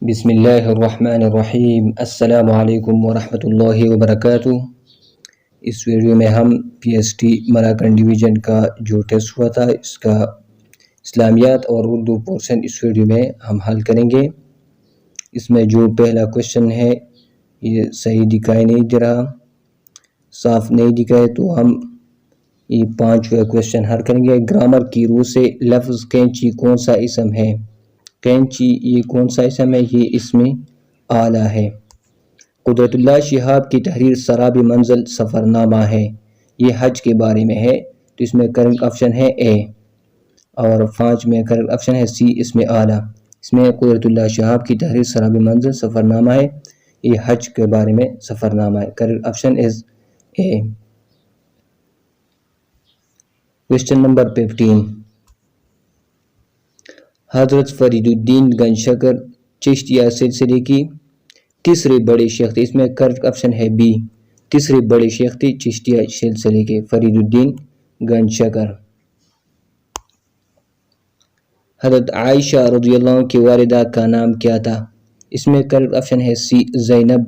بسم اللہ الرحمن الرحیم۔ السلام علیکم ورحمۃ اللہ وبرکاتہ۔ اس ویڈیو میں ہم پی ایس ٹی مراکن ڈویژن کا جو ٹیسٹ ہوا تھا اس کا اسلامیات اور اردو پورشن اس ویڈیو میں ہم حل کریں گے۔ اس میں جو پہلا کوشچن ہے یہ صحیح دکھائی نہیں دے رہا، صاف نہیں دکھائے، تو ہم یہ 5 کوشچن حل کریں گے۔ گرامر کی روح سے لفظ کینچی کون سا اسم ہے؟ کینچی یہ کون سا اسم ہے؟ یہ اسم اعلیٰ ہے۔ قدرت اللہ شہاب کی تحریر سراب منزل سفر نامہ ہے، یہ حج کے بارے میں ہے، تو اس میں کریکٹ آپشن ہے اے، اور 5 میں کریکٹ آپشن ہے سی اسم اعلیٰ۔ اس میں قدرت اللہ شہاب کی تحریر سراب منزل سفر نامہ ہے، یہ حج کے بارے میں سفر نامہ ہے، correct option is a. Question number 15، حضرت فرید الدین گنج شکر چشتیہ سلسلے کی تیسرے بڑے شیخ تھے، اس میں کریکٹ آپشن ہے بی، تیسرے بڑے شیخ تھے چشتیہ سلسلے کے فرید الدین گنج شکر۔ حضرت عائشہ رضی اللہ عنہ کی والدہ کا نام کیا تھا؟ اس میں کریکٹ آپشن ہے سی زینب،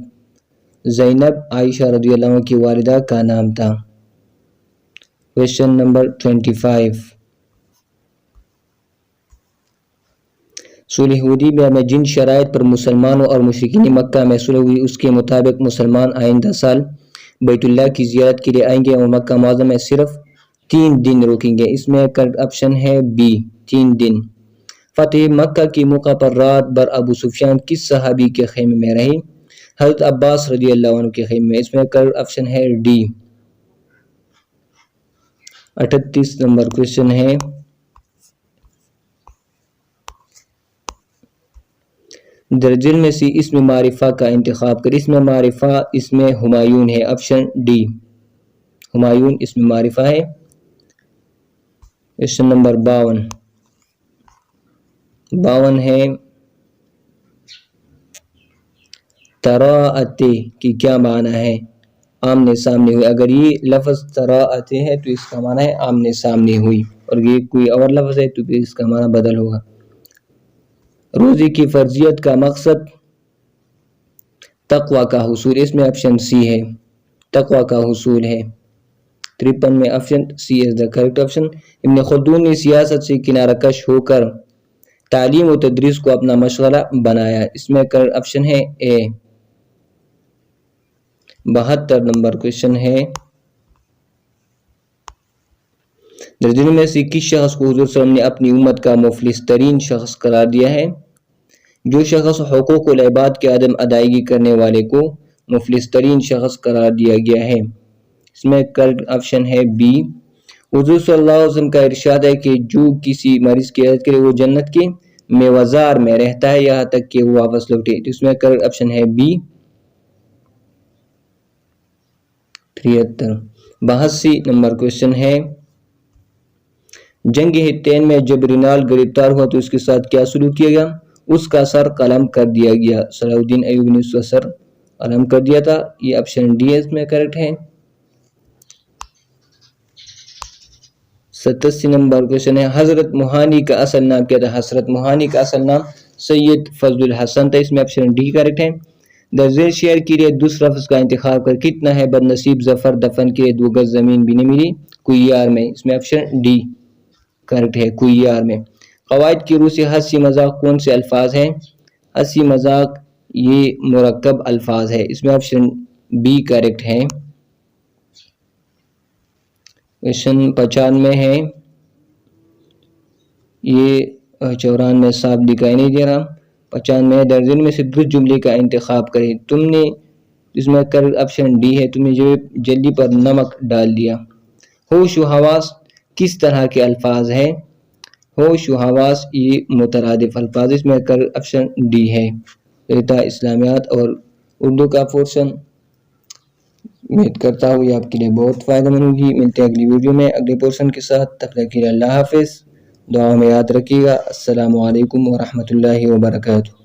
زینب عائشہ رضی اللہ عنہ کی والدہ کا نام تھا۔ کوشچن نمبر 25، صلح حدیبیہ میں جن شرائط پر مسلمانوں اور مشرکین مکہ میں صلح ہوئی اس کے مطابق مسلمان آئندہ سال بیت اللہ کی زیارت کے لیے آئیں گے اور مکہ معظم میں صرف 3 دن رکیں گے، اس میں کریکٹ آپشن ہے بی، 3 دن۔ فتح مکہ کے موقع پر رات بھر ابو سفیان کس صحابی کے خیمے میں رہے؟ حضرت عباس رضی اللہ عنہ کے خیمے میں، اس میں کریکٹ آپشن ہے ڈی۔ 38 نمبر کوشچن ہے، درجل میں سے اسم معرفہ کا انتخاب کر۔ اسم معرفہ اسم ہمایون ہے، آپشن ڈی، ہمایون اسم معرفہ ہے۔ کوشچن نمبر 52 ہے، تراءتے کی کیا معنی ہے؟ آمنے سامنے ہوئی۔ اگر یہ لفظ تراءتے ہے تو اس کا معنی ہے آمنے سامنے ہوئی، اور یہ کوئی اور لفظ ہے تو پھر اس کا معنی بدل ہوگا۔ روزے کی فرضیت کا مقصد تقوی کا حصول، اس میں آپشن سی ہے، تقوی کا حصول ہے۔ 53 میں option C is the correct option. Ibn Khaldun نے سیاست سے کنارہ کش ہو کر تعلیم و تدریس کو اپنا مشغلہ بنایا، اس میں کریکٹ آپشن ہے اے۔ 72 نمبر کوشچن ہے، درجن میں سے کس شخص کو حضور صلی اللہ علیہ وسلم نے اپنی امت کا مفلس ترین شخص قرار دیا ہے؟ جو شخص حقوق العباد کے عدم ادائیگی کرنے والے کو مفلس ترین شخص قرار دیا گیا ہے، اس میں کریکٹ آپشن ہے بی۔ حضور صلی اللہ علیہ وسلم کا ارشاد ہے کہ جو کسی مریض کی عیادت کرے وہ جنت کے میوزار میں رہتا ہے یہاں تک کہ وہ واپس لوٹے، اس میں کریکٹ آپشن ہے بی۔ 82 نمبر کوشچن ہے، جنگ حطین میں جب رینال گرفتار ہوا تو اس کے ساتھ کیا سلوک کیا گیا؟ اس کا سر قلم کر دیا گیا۔ صلاح الدین ایوبی نے اس کا سر قلم کر دیا تھا، یہ آپشن ڈی اس میں کریکٹ ہے۔ 87 نمبر کوشچن ہے، حضرت موہانی کا اصل نام کیا تھا؟ حضرت موہانی کا اصل نام سید فضل الحسن تھا، اس میں آپشن ڈی کریکٹ ہے۔ درجل شعر کے لیے دوسرا لفظ کا انتخاب کر۔ کتنا ہے بد نصیب ظفر دفن کے 2 گز زمین بھی نہیں ملی کوئی یار میں، اس میں آپشن ڈی کریکٹ ہے، کوئی یار میں۔ قواعد کی روح سے ہنسی مذاق کون سے الفاظ ہیں؟ ہنسی مذاق یہ مرکب الفاظ ہے، اس میں آپشن بی کریکٹ ہے۔ کوشچن 95 ہے، یہ 94 میں صاف دکھائی نہیں دے رہا۔ 95 درجن میں سے درست جملے کا انتخاب کریں۔ تم نے، اس میں کریکٹ آپشن ڈی ہے، تم نے جو جلدی پر نمک ڈال دیا۔ ہوش و حواس کس طرح کے الفاظ ہیں؟ ہوش و حواس یہ مترادف الفاظ، اس میں کریکٹ آپشن ڈی ہے۔ اسلامیات اور اردو کا پورشن امید کرتا ہوں یہ آپ کے لیے بہت فائدہ مند ہوگی۔ ملتے ہیں اگلی ویڈیو میں اگلے پورشن کے ساتھ، تب تک کے لیے اللہ حافظ، دعا میں یاد رکھیے گا۔ السلام علیکم ورحمۃ اللہ وبرکاتہ۔